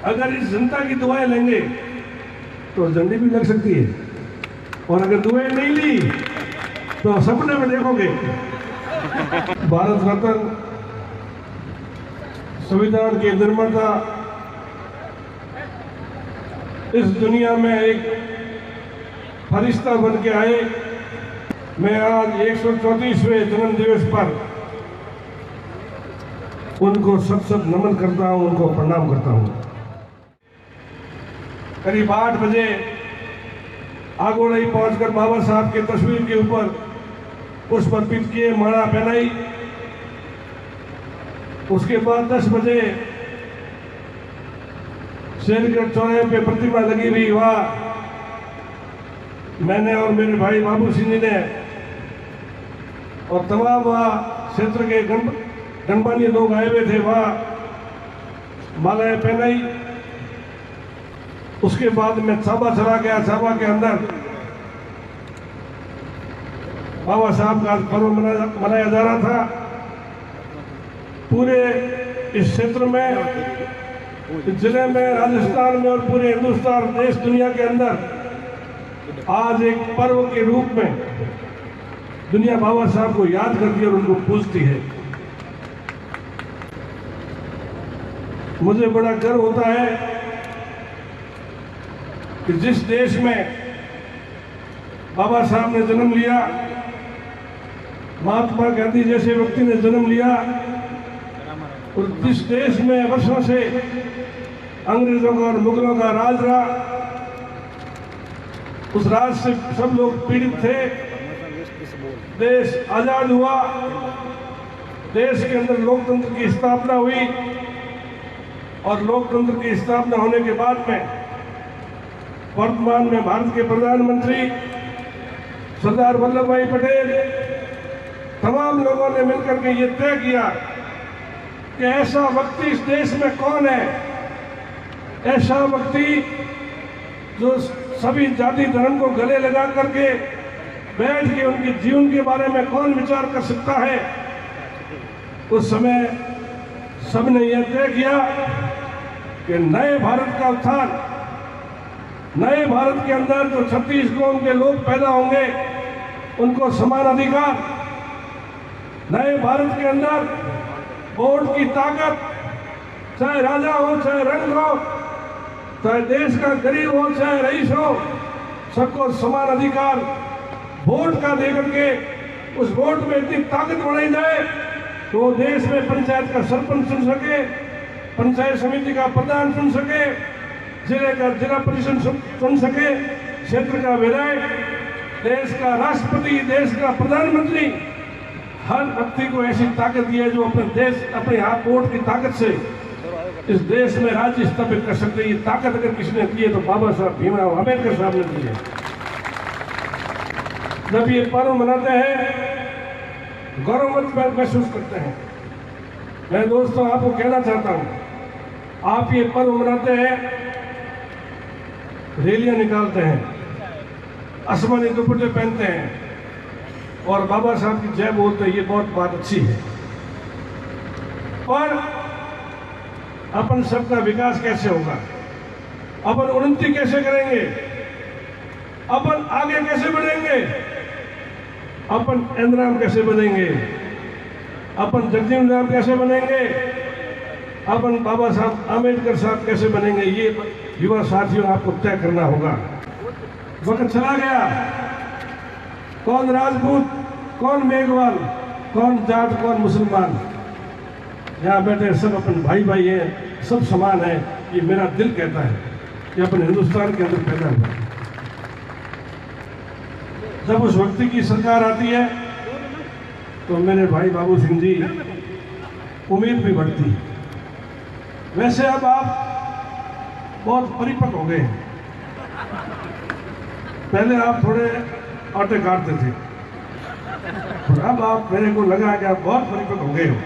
अगर इस जनता की दुआएं लेंगे तो झंडी भी लग सकती है, और अगर दुआएं नहीं ली तो सपने में देखोगे। भारत रत्न संविधान के निर्माता इस दुनिया में एक फरिश्ता बन के आए। मैं आज 134वें जन्म दिवस पर उनको सत सत नमन करता हूं, उनको प्रणाम करता हूं। करीब 8 बजे आगोड़ई पहुंचकर बाबा साहब की तस्वीर के ऊपर पुष्प अर्पित किए, माला पहनाई। उसके बाद 10 बजे शेरगढ़ चौराहे पे प्रतिमा लगी हुई, वहां मैंने और मेरे भाई बाबू सिंह जी ने और तमाम वहां क्षेत्र के गणमान्य लोग आए हुए थे, वहां मालाएं पहनाई। उसके बाद मैं साबा चला गया। साबा के अंदर बाबा साहब का पर्व मनाया जा रहा था। पूरे इस क्षेत्र में, जिले में, राजस्थान में और पूरे हिंदुस्तान, देश दुनिया के अंदर आज एक पर्व के रूप में दुनिया बाबा साहब को याद करती है और उनको पूजती है। मुझे बड़ा गर्व होता है कि जिस देश में बाबा साहब ने जन्म लिया, महात्मा गांधी जैसे व्यक्ति ने जन्म लिया, और जिस देश में वर्षों से अंग्रेजों का और मुगलों का राज रहा, उस राज से सब लोग पीड़ित थे। देश आजाद हुआ, देश के अंदर लोकतंत्र की स्थापना हुई, और लोकतंत्र की स्थापना होने के बाद में वर्तमान में भारत के प्रधानमंत्री सरदार वल्लभ भाई पटेल, तमाम लोगों ने मिलकर के ये तय किया कि ऐसा व्यक्ति इस देश में कौन है, ऐसा व्यक्ति जो सभी जाति धर्म को गले लगा करके बैठ के उनके जीवन के बारे में कौन विचार कर सकता है। उस समय सबने यह तय किया कि नए भारत का उत्थान, नए भारत के अंदर जो 36 कौम के लोग पैदा होंगे उनको समान अधिकार, नए भारत के अंदर वोट की ताकत, चाहे राजा हो चाहे रंग हो, चाहे देश का गरीब हो चाहे रईस हो, सबको समान अधिकार वोट का दे करके उस वोट में इतनी ताकत बढ़ाई जाए तो वो देश में पंचायत का सरपंच चुन सके, पंचायत समिति का प्रधान चुन सके, जिले का जिला परिषद चुन सके, क्षेत्र का विधायक, देश का राष्ट्रपति, देश का प्रधानमंत्री, हर व्यक्ति को ऐसी ताकत दी है जो अपने देश, अपने हाथ वोट की ताकत से इस देश में राज्य स्थापित कर सकते हैं। ये ताकत अगर किसी ने दी है तो बाबा साहब भीमराव अम्बेडकर साहब ने दी है। जब ये पर्व मनाते हैं गौरव महसूस करते हैं। मैं दोस्तों आपको कहना चाहता हूं, आप ये पर्व मनाते हैं, रैलियां निकालते हैं, आसमानी दुपट्टे पहनते हैं और बाबा साहब की जय बोलते हैं, ये बहुत बात अच्छी है। और अपन सबका विकास कैसे होगा, अपन उन्नति कैसे करेंगे, अपन आगे कैसे बढ़ेंगे, अपन इंदिराम कैसे बनेंगे, अपन जगजीवन राम कैसे बनेंगे, अपन बाबा साहब आम्बेडकर साहब कैसे बनेंगे, ये युवा साथियों आपको तय करना होगा। वक्त चला गया, कौन राजपूत, कौन मेघवाल, कौन जाट, कौन मुसलमान, यहाँ बैठे सब अपन भाई भाई हैं, सब समान है। ये मेरा दिल कहता है कि अपन हिंदुस्तान के अंदर पैदा हुआ। जब उस व्यक्ति की सरकार आती है तो मेरे भाई बाबू सिंह जी उम्मीद भी बढ़ती है। वैसे अब आप बहुत परिपक्व हो गए हैं, पहले आप थोड़े आटे काटते थे और अब आप, मेरे को लगा कि आप बहुत परिपक्व हो गए हो।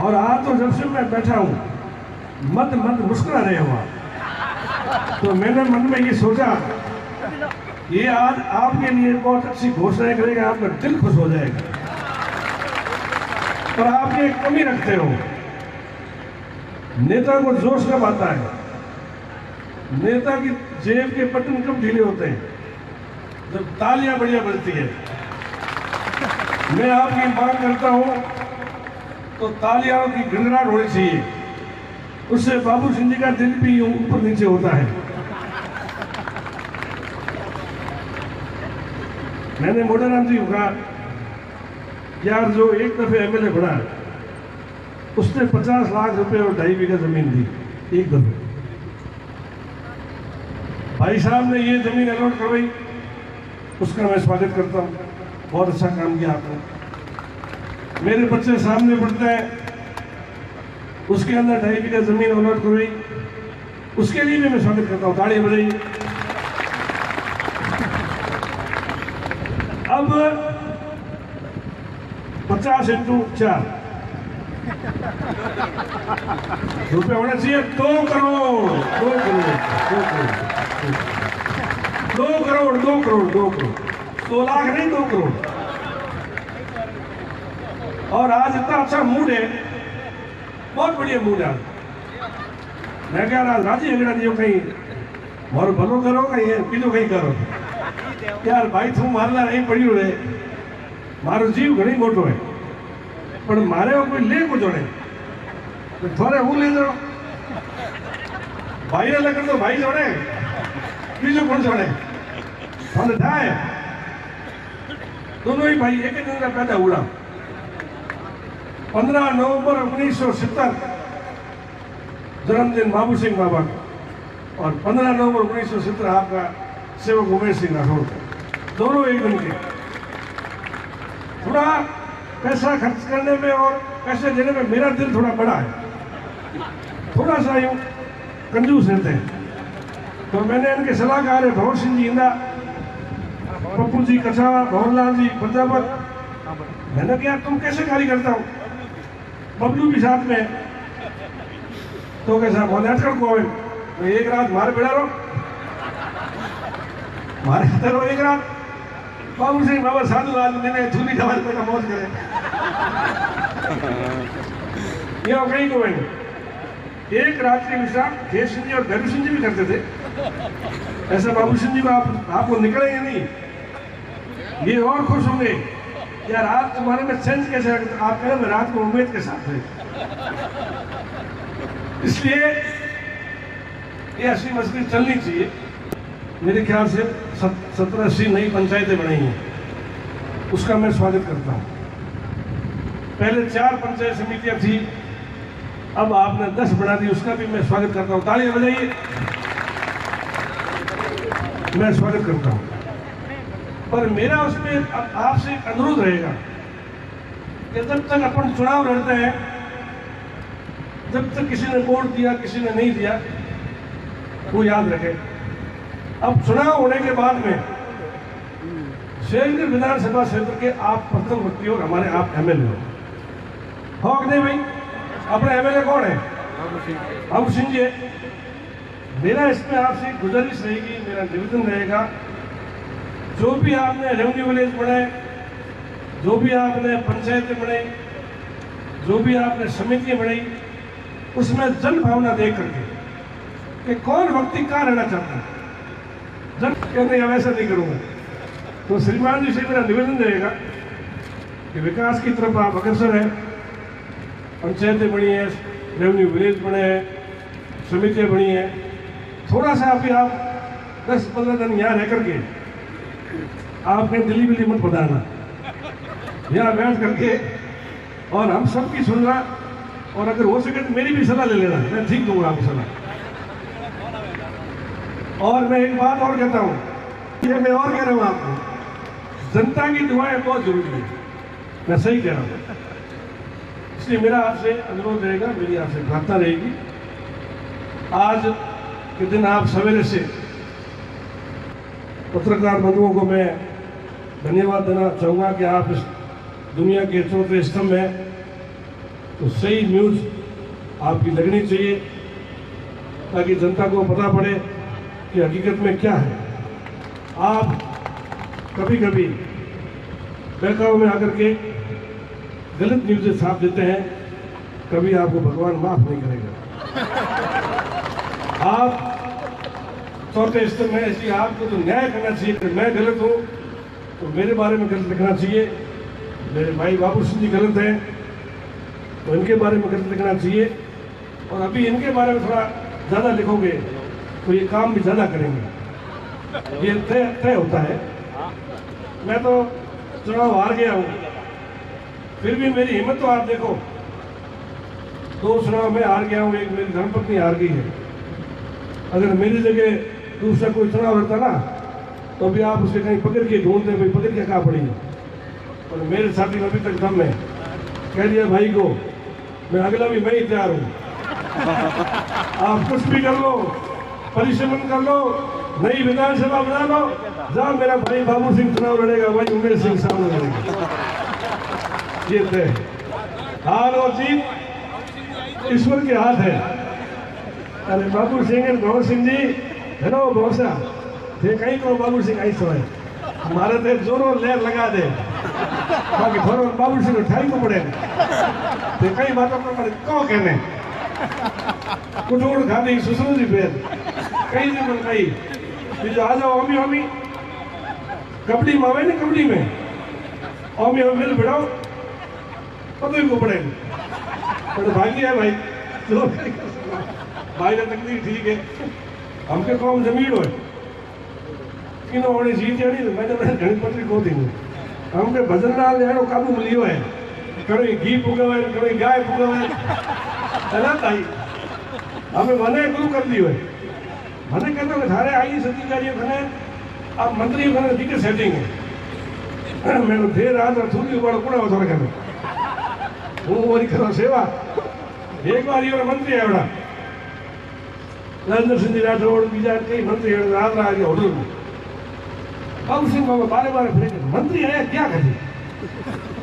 और आज तो जब से मैं बैठा हूं मत मुस्कुरा रहे हो आप, तो मैंने मन में ये सोचा ये आज आपके लिए बहुत अच्छी घोषणाएं करेगा, आपका दिल खुश हो जाएगा। पर आप ये कमी रखते हो, नेता को जोश कब आता है नेता की जेब के बटन कब ढीले होते हैं? जब तालियां बढ़िया बजती है। मैं आपकी मांग करता हूं तो तालियां की गड़गड़ाहट होनी चाहिए, उससे बाबू सिंह जी का दिल भी ऊपर नीचे होता है। मैंने मोडाराम जी को कहा, यार जो एक दफे एमएलए बना उसने 50 लाख रुपए और 2.5 बीघा जमीन दी एक दफे। भाई साहब ने ये जमीन अलॉट करवाई, उसका मैं स्वागत करता हूँ, बहुत अच्छा काम किया आपने। मेरे बच्चे सामने पढ़ते हैं, उसके अंदर 2.5 बीघा जमीन अलॉट करवाई, उसके लिए भी मैं स्वागत करता हूँ, ताली बजाइए। अब 50 × 4 रुपये होना चाहिए। 2 करोड़ 2 करोड़ 2 करोड़ 2 करोड़ 2 करोड़ 100 लाख नहीं, 2 करोड़। और आज इतना अच्छा मूड है, बहुत बढ़िया मूड है। मैं क्या राजी हेगड़ा दियो कहीं मारो भलो करो, कहीं बीजो कहीं करो। यार भाई तू मारला नहीं पड़ियो रे, मारो जीव घणी मोटो है, पर मारे कोई ले को जोड़े तो थोड़े हूँ ले दो। भाई ने लग तो भाई जोड़े, बीजो कौन जोड़े? थोड़े ढाए दोनों ही भाई एक दिन का पैदा हुआ। 15 नवंबर 1970 जन्मदिन बाबू सिंह बाबा का, और 15 नवंबर 1970 आपका सेवक उमेश सिंह राठौड़ का, दोनों एक दिन के। थोड़ा पैसा खर्च करने में और पैसे देने में मेरा दिल थोड़ा बड़ा है, थोड़ा सा यूँ कंजूस रहते हैं। तो मैंने इनके सलाहकार है भवन सिंह जी इंदा, पप्पू जी कछावा, भवनलाल जी प्रजापत, मैंने कहा तुम कैसे कार्य करता हूँ, बबलू भी साथ में, तो कैसा मोने अटकड़ को तो एक रात मारे बेड़ा रो, मारे करो एक रात। बाबू सिंह बाबा साधु आदमी ने झूली जवान पे का मौज करे ये कहीं को नहीं। एक रात्रि विश्राम खेत सिंह जी और गरीब सिंह जी भी करते थे, ऐसा बाबू सिंह जी को आपको निकलेंगे नहीं, ये और खुश होंगे यार आज तुम्हारे में सेंस कैसे आप कह रहे रात को उम्मीद के साथ है। इसलिए ये ऐसी मस्ती चलनी चाहिए। मेरे ख्याल से 17-80 नई पंचायतें बनाई हैं, उसका मैं स्वागत करता हूँ। पहले 4 पंचायत समितियां थी, अब आपने 10 बना दी, उसका भी मैं स्वागत करता हूँ, तालियां बजाइए। मैं स्वागत करता हूँ, पर मेरा उसमें आपसे एक अनुरोध रहेगा कि जब तक अपन चुनाव लड़ते हैं, जब तक किसी ने वोट दिया किसी ने नहीं दिया, वो याद रखे अब चुनाव होने के बाद में शेरगढ़ विधानसभा क्षेत्र के आप प्रथम व्यक्ति हो, हमारे आप एमएलए हो कि नहीं भाई? अपने एमएलए कौन है? बाबू सिंह जी। मेरा इसमें आपसे गुजारिश रहेगी, मेरा निवेदन रहेगा, जो भी आपने रेवेन्यू विलेज बनाए, जो भी आपने पंचायतें बनाई, जो भी आपने समितियां बनाई, उसमें जन भावना देख करके कि कौन व्यक्ति कहाँ रहना चाहता है, जन कहते हैं वैसा नहीं करूँगा। तो श्रीमान जी से मेरा निवेदन रहेगा कि विकास की तरफ आप अग्रसर हैं, पंचायतें बनी हैं, रेवेन्यू विलेज बने हैं, समितियाँ बनी हैं, थोड़ा सा अभी आप 10-15 दिन यहाँ रह करके आपने दिल्ली बिल्ली मत बताना, यहाँ बैठ करके और हम सबकी सुनना, और अगर हो सके तो मेरी भी सलाह ले लेना, मैं ठीक दूंगा आपकी सलाह। और मैं एक बात और कहता हूँ, ये मैं और कह रहा हूँ आपको, जनता की दुआएं बहुत जरूरी है, मैं सही कह रहा हूँ। इसलिए मेरा आपसे अनुरोध रहेगा, मेरी आपसे प्रार्थना रहेगी, आज के दिन आप सवेरे से पत्रकार बंधुओं को मैं धन्यवाद देना चाहूँगा कि आप इस दुनिया के चौथे स्तंभ में, तो सही न्यूज़ आपकी लगनी चाहिए ताकि जनता को पता पड़े कि हकीकत में क्या है। आप कभी कभी बहकावे में आकर के गलत न्यूज़ें छाप देते हैं, कभी आपको भगवान माफ नहीं करेगा। आप चौथे स्तर में, इसलिए आपको तो न्याय करना चाहिए कि मैं गलत हूँ तो मेरे बारे में गलत लिखना चाहिए, मेरे भाई बाबू सिंह जी गलत हैं तो इनके बारे में गलत लिखना चाहिए, और अभी इनके बारे में थोड़ा ज़्यादा लिखोगे तो ये काम भी ज़्यादा करेंगे, ये तय होता है। मैं तो चुनाव हार गया हूँ, फिर भी मेरी हिम्मत तो आप देखो, 2 चुनाव में हार गया हूँ, एक मेरी धर्मपत्नी हार गई है। अगर मेरी जगह दूसरा कोई चुनाव रहता ना तो भी आप उसे कहीं पकड़ के ढूंढते, भाई पकड़ के कहाँ पड़ी, और मेरे साथी में अभी तक दम है, कह दिया भाई को मैं अगला भी मैं ही तैयार हूँ, आप कुछ भी कर लो, परिश्रम कर लो, नई विधानसभा बना लो, जहाँ मेरा भाई बाबू सिंह चुनाव लड़ेगा भाई उमेश सिंह सामने लड़ेगा। ये तय, हार और जीत ईश्वर के हाथ है। अरे बाबू सिंह भवन सिंह जी हेलो भरोसा थे कहीं को बाबू सिंह आई सो हमारे थे जोरों लहर लगा दे, बाकी थोड़ा बाबू सिंह उठाई को पड़े थे कई बातों पर कौ कहने कुटोड़ खाती सुसरू जी फिर कई दिन बन कई जो आ जाओ अमी अमी कबड्डी में आवे ना, कबड्डी में अमी अमी मिल भिड़ाओ पता ही को पड़े पर भागी है भाई तो भाई ने तकलीफ ठीक है, हमके कौन जमीन हो इन होने जीत जानी मैंने घनी पत्री को दी हमके भजन नाल यारो काबू मिलियो है, कभी घी पुगावे कभी गाय पुगावे है ना भाई, हमें मने गुरु कर दियो है, मने कहते हैं थारे आई सती का ये मने अब मंत्री मने दी के सेटिंग है मैंने देर रात और थोड़ी बड़ा पूरा हो थोड़ा कहने वो वही करो सेवा, एक बार ये मंत्री है बड़ा राजेंद्र सिंह राठौड़ बीजा कई मंत्री रात रात के होटल में बाबू सिंह बाबा बारे बारे फिर मंत्री आया क्या करे,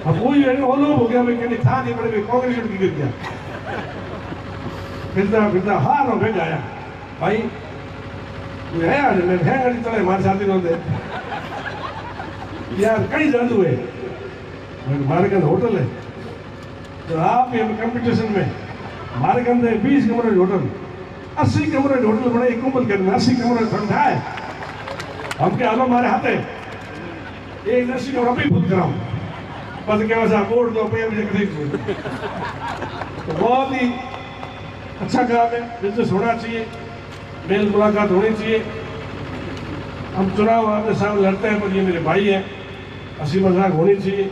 अब कोई ओलो हो गया भाई कहने था नहीं बड़े कांग्रेस की गिर गया फिरता फिरता हार हो भेज आया भाई ये है आज मैं है गाड़ी चले हमारे साथी होते यार कई जादू है हमारे के होटल है तो आप ये कंपटीशन में हमारे के अंदर 20 कमरे होटल 80 कमरे होटल बने एक कुंबल के 80 कमरे ठंडा है हमके आलो हमारे हाथ है एक 80 कमरा भी खुद कराऊं बस क्या वैसा बोर्ड दो पे मुझे तो बहुत ही अच्छा काम है, बिजनेस होना चाहिए, मेल मुलाकात होनी चाहिए। हम चुनाव आपके सामने लड़ते हैं पर ये मेरे भाई हैं, हंसी मजाक होनी चाहिए।